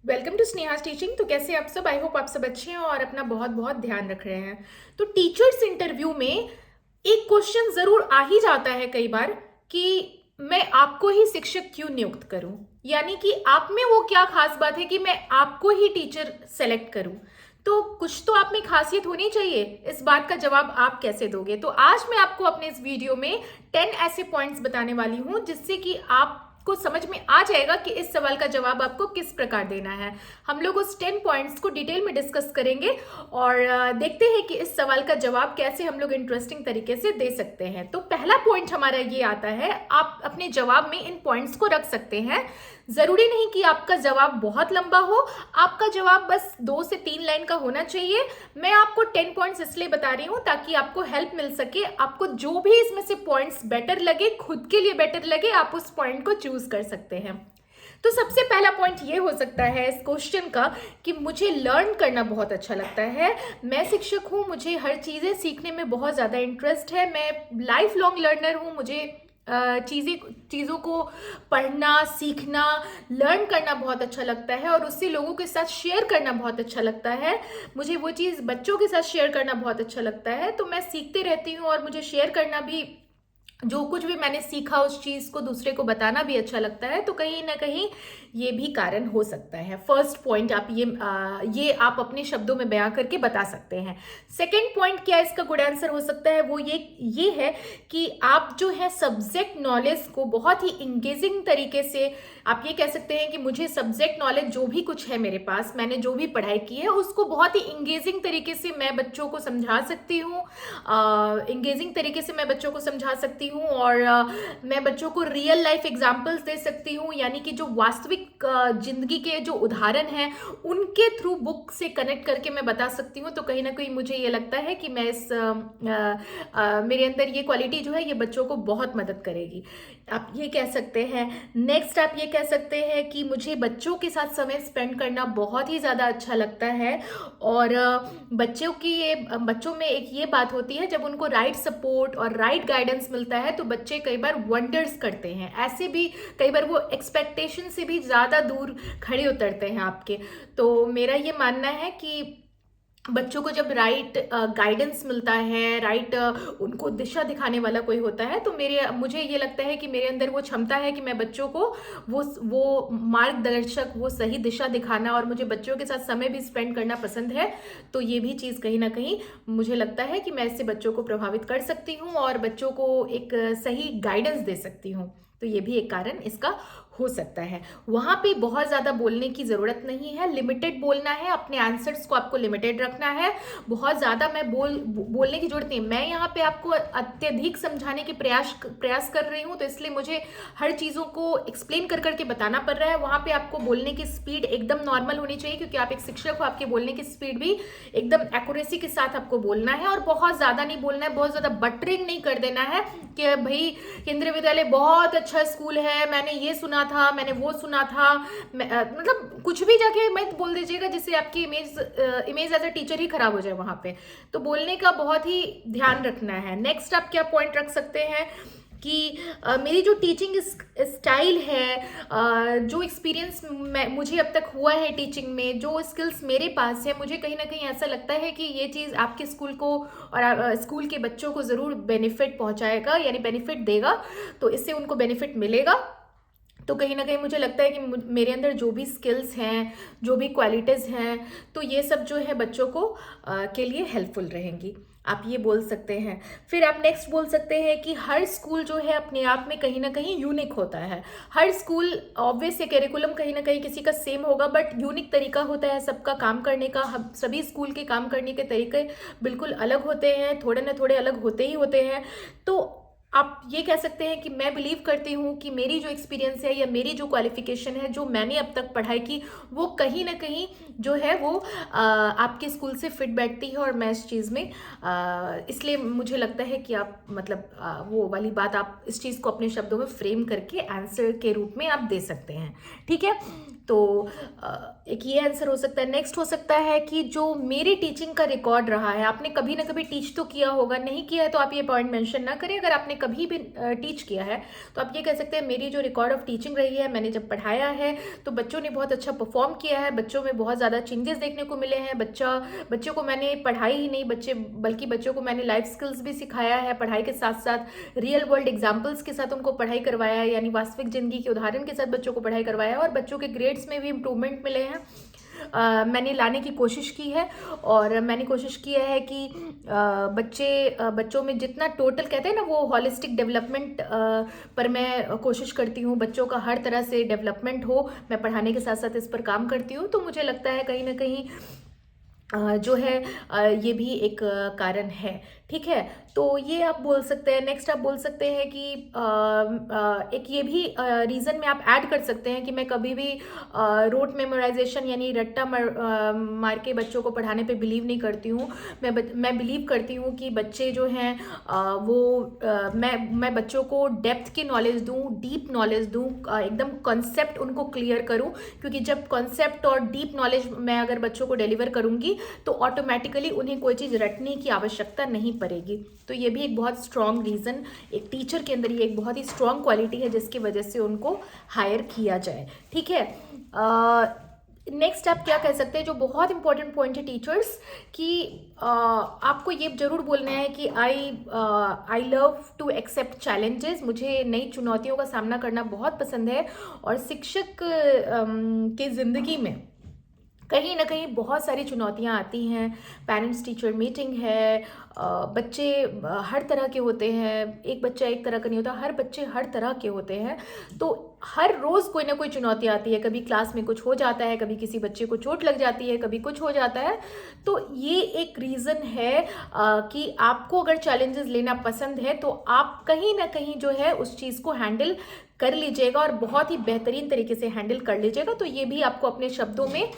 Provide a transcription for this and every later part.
Welcome to स्नेहास teaching. तो कैसे आप सब? आई होप आप सब अच्छे हैं और अपना बहुत बहुत ध्यान रख रहे हैं। तो टीचर्स इंटरव्यू में एक क्वेश्चन जरूर आ ही जाता है कई बार कि मैं आपको ही शिक्षक क्यों नियुक्त करूं, यानी कि आप में वो क्या खास बात है कि मैं आपको ही टीचर सेलेक्ट करूं। तो कुछ तो आप में खासियत होनी चाहिए। इस बात का जवाब आप कैसे दोगे? तो आज मैं आपको अपने इस वीडियो में 10 ऐसे पॉइंट्स बताने वाली हूं जिससे कि आप को समझ में आ जाएगा कि इस सवाल का जवाब आपको किस प्रकार देना है। हम लोग उस 10 पॉइंट्स को डिटेल में डिस्कस करेंगे और देखते हैं कि इस सवाल का जवाब कैसे हम लोग इंटरेस्टिंग तरीके से दे सकते हैं। तो पहला पॉइंट हमारा ये आता है, आप अपने जवाब में इन पॉइंट्स को रख सकते हैं। जरूरी नहीं कि आपका जवाब बहुत लंबा हो, आपका जवाब बस 2 से 3 लाइन का होना चाहिए। मैं आपको 10 पॉइंट्स इसलिए बता रही हूं ताकि आपको हेल्प मिल सके। आपको जो भी इसमें से पॉइंट्स बेटर लगे, खुद के लिए बेटर लगे, आप उस पॉइंट को चूज कर सकते हैं। तो सबसे पहला पॉइंट ये हो सकता है इस क्वेश्चन का कि मुझे लर्न करना बहुत अच्छा लगता है। मैं शिक्षक हूं, मुझे हर चीज़ें सीखने में बहुत ज़्यादा इंटरेस्ट है। मैं लाइफ लॉन्ग लर्नर हूं। मुझे चीज़ों को पढ़ना, सीखना, लर्न करना बहुत अच्छा लगता है और उससे लोगों के साथ शेयर करना बहुत अच्छा लगता है। मुझे वो चीज़ बच्चों के साथ शेयर करना बहुत अच्छा लगता है। तो मैं सीखती रहती हूँ और मुझे शेयर करना भी, जो कुछ भी मैंने सीखा उस चीज को दूसरे को बताना भी अच्छा लगता है। तो कहीं ना कहीं ये भी कारण हो सकता है। फर्स्ट पॉइंट आप ये आप अपने शब्दों में बयां करके बता सकते हैं। सेकंड पॉइंट क्या इसका गुड आंसर हो सकता है, वो ये है कि आप जो है सब्जेक्ट नॉलेज को बहुत ही इंगेजिंग तरीके से, आप ये कह सकते हैं कि मुझे सब्जेक्ट नॉलेज जो भी कुछ है मेरे पास, मैंने जो भी पढ़ाई की है उसको बहुत ही इंगेजिंग तरीके से मैं बच्चों को समझा सकती हूँ। इंगेजिंग तरीके से मैं बच्चों को समझा सकती हूँ और मैं बच्चों को रियल लाइफ एग्जाम्पल्स दे सकती हूँ, यानी कि जो वास्तविक जिंदगी के जो उदाहरण हैं उनके थ्रू बुक से कनेक्ट करके मैं बता सकती हूँ। तो कहीं ना कहीं मुझे ये लगता है कि मैं मेरे अंदर ये क्वालिटी जो है ये बच्चों को बहुत मदद करेगी। आप ये कह सकते हैं। नेक्स्ट आप ये कह सकते हैं कि मुझे बच्चों के साथ समय स्पेंड करना बहुत ही ज़्यादा अच्छा लगता है और बच्चों में एक ये बात होती है, जब उनको राइट सपोर्ट और राइट गाइडेंस मिलता है तो बच्चे कई बार वंडर्स करते हैं। ऐसे भी कई बार वो एक्सपेक्टेशन से भी ज़्यादा दूर खड़े उतरते हैं आपके। तो मेरा ये मानना है कि बच्चों को जब राइट गाइडेंस मिलता है, राइट उनको दिशा दिखाने वाला कोई होता है, तो मुझे ये लगता है कि मेरे अंदर वो क्षमता है कि मैं बच्चों को वो मार्गदर्शक, वो सही दिशा दिखाना, और मुझे बच्चों के साथ समय भी स्पेंड करना पसंद है। तो ये भी चीज़ कहीं ना कहीं मुझे लगता है कि मैं इससे बच्चों को प्रभावित कर सकती हूँ और बच्चों को एक सही गाइडेंस दे सकती हूँ। तो ये भी एक कारण इसका हो सकता है। वहां पे बहुत ज्यादा बोलने की जरूरत नहीं है, लिमिटेड बोलना है, अपने आंसर्स को आपको लिमिटेड रखना है। बहुत ज्यादा मैं बोलने की जरूरत नहीं। मैं यहाँ पे आपको अत्यधिक समझाने के प्रयास कर रही हूँ, तो इसलिए मुझे हर चीजों को एक्सप्लेन कर करके बताना पड़ रहा है। वहां पे आपको बोलने की स्पीड एकदम नॉर्मल होनी चाहिए, क्योंकि आप एक शिक्षक हो, आपके बोलने की स्पीड भी एकदम एक्यूरेसी के साथ आपको बोलना है और बहुत ज्यादा नहीं बोलना है, बहुत ज्यादा बटरिंग नहीं कर देना है कि भाई केंद्रीय विद्यालय बहुत अच्छा स्कूल है, मैंने ये सुना था, मैंने वो सुना था। मतलब कुछ भी जाके मत बोल दीजिएगा जिससे आपकी इमेज एज अ टीचर ही खराब हो जाए वहां पे। तो बोलने का बहुत ही ध्यान रखना है। नेक्स्ट आप क्या पॉइंट रख सकते हैं कि मेरी जो टीचिंग स्टाइल है, जो एक्सपीरियंस मुझे अब तक हुआ है टीचिंग में, जो स्किल्स मेरे पास है, मुझे कहीं ना कहीं ऐसा लगता है कि ये चीज़ आपके स्कूल को और स्कूल के बच्चों को ज़रूर बेनिफिट पहुंचाएगा, यानी बेनिफिट देगा। तो इससे उनको बेनिफिट मिलेगा। तो कहीं ना कहीं मुझे लगता है कि मेरे अंदर जो भी स्किल्स हैं, जो भी क्वालिटीज़ हैं, तो ये सब जो है बच्चों को के लिए हेल्पफुल रहेंगी। आप ये बोल सकते हैं। फिर आप नेक्स्ट बोल सकते हैं कि हर स्कूल जो है अपने आप में कहीं ना कहीं यूनिक होता है। हर स्कूल ऑब्वियस करिकुलम कहीं ना कहीं किसी का सेम होगा, बट यूनिक तरीका होता है सबका काम करने का। हम सभी स्कूल के काम करने के तरीके बिल्कुल अलग होते हैं, थोड़े ना थोड़े अलग होते ही होते हैं। तो आप ये कह सकते हैं कि मैं बिलीव करती हूँ कि मेरी जो एक्सपीरियंस है या मेरी जो क्वालिफिकेशन है, जो मैंने अब तक पढ़ाई की, वो कहीं ना कहीं जो है वो आपके स्कूल से फिट बैठती है। और मैं इस चीज़ में इसलिए मुझे लगता है कि आप मतलब वो वाली बात, आप इस चीज़ को अपने शब्दों में फ्रेम करके आंसर के रूप में आप दे सकते हैं। ठीक है। तो एक ये आंसर हो सकता है। नेक्स्ट हो सकता है कि जो मेरी टीचिंग का रिकॉर्ड रहा है, आपने कभी ना कभी टीच तो किया होगा, नहीं किया है तो आप ये पॉइंट मेंशन ना करें। अगर आपने कभी भी टीच किया है, तो आप ये कह सकते हैं मेरी जो रिकॉर्ड ऑफ टीचिंग रही है, मैंने जब पढ़ाया है तो बच्चों ने बहुत अच्छा परफॉर्म किया है, बच्चों में बहुत ज़्यादा चेंजेस देखने को मिले हैं। बच्चों को मैंने पढ़ाई ही नहीं बल्कि बच्चों को मैंने लाइफ स्किल्स भी सिखाया है, पढ़ाई के साथ साथ रियल वर्ल्ड एग्जाम्पल्स के साथ उनको पढ़ाई करवाया है, यानी वास्तविक जिंदगी के उदाहरण के साथ बच्चों को पढ़ाई करवाया है, और बच्चों के ग्रेड्स में भी इम्प्रूवमेंट मिले हैं। मैंने लाने की कोशिश की है, और मैंने कोशिश किया है कि बच्चों में जितना टोटल कहते हैं ना वो हॉलिस्टिक डेवलपमेंट पर मैं कोशिश करती हूँ, बच्चों का हर तरह से डेवलपमेंट हो। मैं पढ़ाने के साथ साथ इस पर काम करती हूँ, तो मुझे लगता है कहीं ना कहीं जो है ये भी एक कारण है। ठीक है, तो ये आप बोल सकते हैं। नेक्स्ट आप बोल सकते हैं कि एक ये भी रीज़न में आप ऐड कर सकते हैं कि मैं कभी भी रोट मेमोराइजेशन यानी रट्टा मार के बच्चों को पढ़ाने पे बिलीव नहीं करती हूँ। मैं बिलीव करती हूँ कि बच्चे जो हैं मैं बच्चों को डेप्थ की नॉलेज दूँ, डीप नॉलेज दूँ, एकदम कॉन्सेप्ट उनको क्लियर करूँ, क्योंकि जब कॉन्सेप्ट और डीप नॉलेज मैं अगर बच्चों को डिलीवर करूँगी तो ऑटोमेटिकली उन्हें कोई चीज़ रटने की आवश्यकता नहीं पड़ेगी। तो ये भी एक बहुत स्ट्रॉन्ग रीज़न, एक टीचर के अंदर ये एक बहुत ही स्ट्रॉन्ग क्वालिटी है जिसकी वजह से उनको हायर किया जाए। ठीक है, नेक्स्ट आप क्या कह सकते हैं, जो बहुत इंपॉर्टेंट पॉइंट है टीचर्स कि आपको ये जरूर बोलना है कि I love to accept challenges. मुझे नई चुनौतियों का सामना करना बहुत पसंद है, और शिक्षक के ज़िंदगी में कहीं ना कहीं बहुत सारी चुनौतियां आती हैं। पेरेंट्स टीचर मीटिंग है, बच्चे हर तरह के होते हैं, एक बच्चा एक तरह का नहीं होता, हर बच्चे हर तरह के होते हैं। तो हर रोज़ कोई ना कोई चुनौती आती है, कभी क्लास में कुछ हो जाता है, कभी किसी बच्चे को चोट लग जाती है, कभी कुछ हो जाता है। तो ये एक रीज़न है कि आपको अगर चैलेंजेस लेना पसंद है तो आप कहीं ना कहीं जो है उस चीज़ को हैंडल कर लीजिएगा, और बहुत ही बेहतरीन तरीके से हैंडल कर लीजिएगा। तो ये भी आपको अपने शब्दों में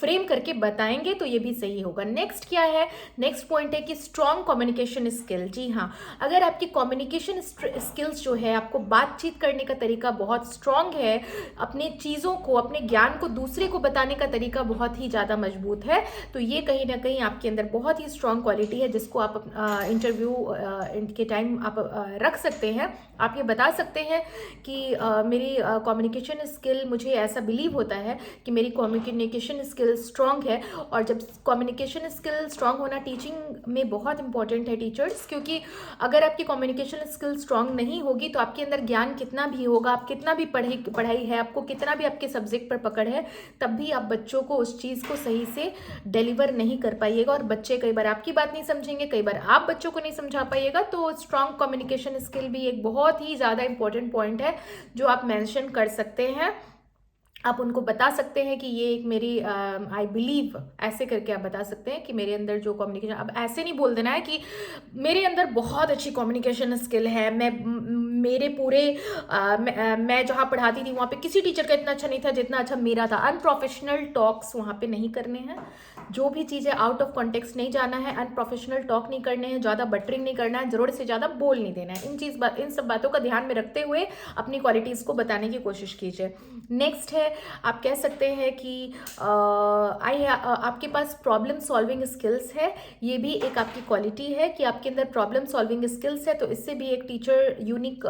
फ्रेम करके बताएंगे तो ये भी सही होगा। नेक्स्ट क्या है, नेक्स्ट पॉइंट है कि स्ट्रॉन्ग कम्युनिकेशन स्किल। जी हाँ, अगर आपकी कम्युनिकेशन स्किल्स जो है, आपको बातचीत करने का तरीका बहुत स्ट्रॉन्ग है, अपने चीज़ों को, अपने ज्ञान को दूसरे को बताने का तरीका बहुत ही ज़्यादा मजबूत है, तो ये कहीं ना कहीं आपके अंदर बहुत ही स्ट्रॉन्ग क्वालिटी है जिसको आप इंटरव्यू के टाइम आप रख सकते हैं। आप ये बता सकते हैं कि मेरी कम्युनिकेशन स्किल, मुझे ऐसा बिलीव होता है कि मेरी कम्युनिकेशन स्किल स्ट्रॉन्ग है। और जब कम्युनिकेशन स्किल स्ट्रॉन्ग होना टीचिंग में बहुत इंपॉर्टेंट है टीचर्स, क्योंकि अगर आपकी कम्युनिकेशन स्किल स्ट्रॉन्ग नहीं होगी तो आपके अंदर ज्ञान कितना भी होगा, आप कितना भी पढ़ाई है, आपको कितना भी आपके सब्जेक्ट पर पकड़ है, तब भी आप बच्चों को उस चीज़ को सही से डिलीवर नहीं कर पाइएगा, और बच्चे कई बार आपकी बात नहीं समझेंगे, कई बार आप बच्चों को नहीं समझा पाइएगा। तो स्ट्रॉन्ग कम्युनिकेशन स्किल भी एक बहुत ही ज़्यादा इंपॉर्टेंट पॉइंट है जो आप मेंशन कर सकते हैं। आप उनको बता सकते हैं कि ये एक मेरी आई बिलीव, ऐसे करके आप बता सकते हैं कि मेरे अंदर जो कम्युनिकेशन, अब ऐसे नहीं बोल देना है कि मेरे अंदर बहुत अच्छी कम्युनिकेशन स्किल है, मेरे पूरे मैं जहाँ पढ़ाती थी वहाँ पे किसी टीचर का इतना अच्छा नहीं था जितना अच्छा मेरा था। अनप्रोफेशनल टॉक्स वहाँ पे नहीं करने हैं, जो भी चीज़ें आउट ऑफ कॉन्टेक्स्ट नहीं जाना है, अनप्रोफेशनल टॉक नहीं करने हैं, ज़्यादा बटरिंग नहीं करना है, ज़रूरत से ज़्यादा बोल नहीं देना है। इन सब बातों का ध्यान में रखते हुए अपनी क्वालिटीज़ को बताने की कोशिश कीजिए। नेक्स्ट है, आप कह सकते हैं कि आपके पास प्रॉब्लम सॉल्विंग स्किल्स है। ये भी एक आपकी क्वालिटी है कि आपके अंदर प्रॉब्लम सॉल्विंग स्किल्स है, तो इससे भी एक टीचर यूनिक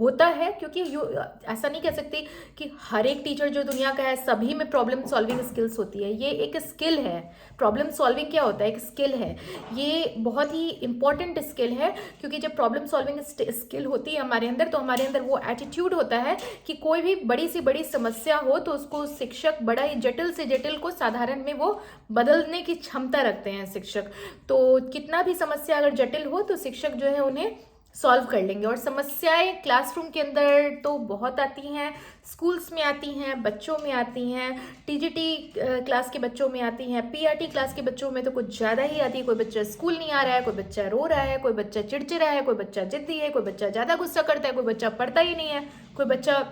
होता है, क्योंकि ऐसा नहीं कह सकते कि हर एक टीचर जो दुनिया का है सभी में प्रॉब्लम सॉल्विंग स्किल्स होती है। ये एक स्किल है। प्रॉब्लम सॉल्विंग क्या होता है, एक स्किल है, ये बहुत ही इंपॉर्टेंट स्किल है, क्योंकि जब प्रॉब्लम सॉल्विंग स्किल होती है हमारे अंदर, तो हमारे अंदर वो एटीट्यूड होता है कि कोई भी बड़ी से बड़ी समस्या हो तो उसको शिक्षक बड़ा ही जटिल से जटिल को साधारण में वो बदलने की क्षमता रखते हैं शिक्षक। तो कितना भी समस्या अगर जटिल हो तो शिक्षक जो है उन्हें सॉल्व कर लेंगे। और समस्याएं क्लासरूम के अंदर तो बहुत आती हैं, स्कूल्स में आती हैं, बच्चों में आती हैं, टीजीटी क्लास के बच्चों में आती हैं, पीआरटी क्लास के बच्चों में तो कुछ ज़्यादा ही आती है। कोई बच्चा स्कूल नहीं आ रहा है, कोई बच्चा रो रहा है, कोई बच्चा चिड़चिड़ा है, कोई बच्चा जिद्दी है, कोई बच्चा ज़्यादा गुस्सा करता है, कोई बच्चा पढ़ता ही नहीं है, कोई बच्चा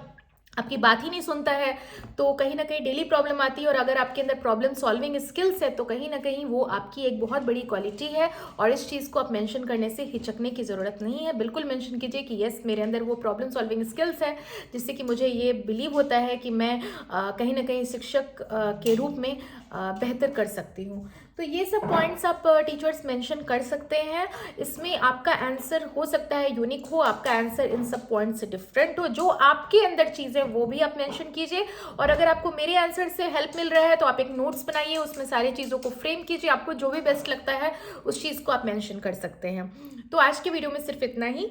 आपकी बात ही नहीं सुनता है। तो कहीं ना कहीं डेली प्रॉब्लम आती है, और अगर आपके अंदर प्रॉब्लम सॉल्विंग स्किल्स है तो कहीं ना कहीं वो आपकी एक बहुत बड़ी क्वालिटी है। और इस चीज़ को आप मेंशन करने से हिचकने की ज़रूरत नहीं है, बिल्कुल मेंशन कीजिए कि यस, मेरे अंदर वो प्रॉब्लम सॉल्विंग स्किल्स है, जिससे कि मुझे ये बिलीव होता है कि मैं कहीं ना कहीं शिक्षक के रूप में बेहतर कर सकती हूँ। तो ये सब पॉइंट्स आप टीचर्स मेंशन कर सकते हैं। इसमें आपका आंसर हो सकता है यूनिक हो, आपका आंसर इन सब पॉइंट से डिफरेंट हो, जो आपके अंदर चीज़ें वो भी आप मेंशन कीजिए। और अगर आपको मेरे आंसर से हेल्प मिल रहा है तो आप एक नोट्स बनाइए, उसमें सारी चीज़ों को फ्रेम कीजिए, आपको जो भी बेस्ट लगता है उस चीज़ को आप मेंशन कर सकते हैं। तो आज के वीडियो में सिर्फ इतना ही।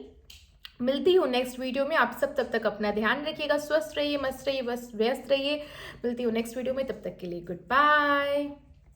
मिलती हूँ नेक्स्ट वीडियो में। आप सब तब तक अपना ध्यान रखिएगा, स्वस्थ रहिए, मस्त रहिए, बस व्यस्त रहिए। मिलती हूँ नेक्स्ट वीडियो में, तब तक के लिए गुड बाय।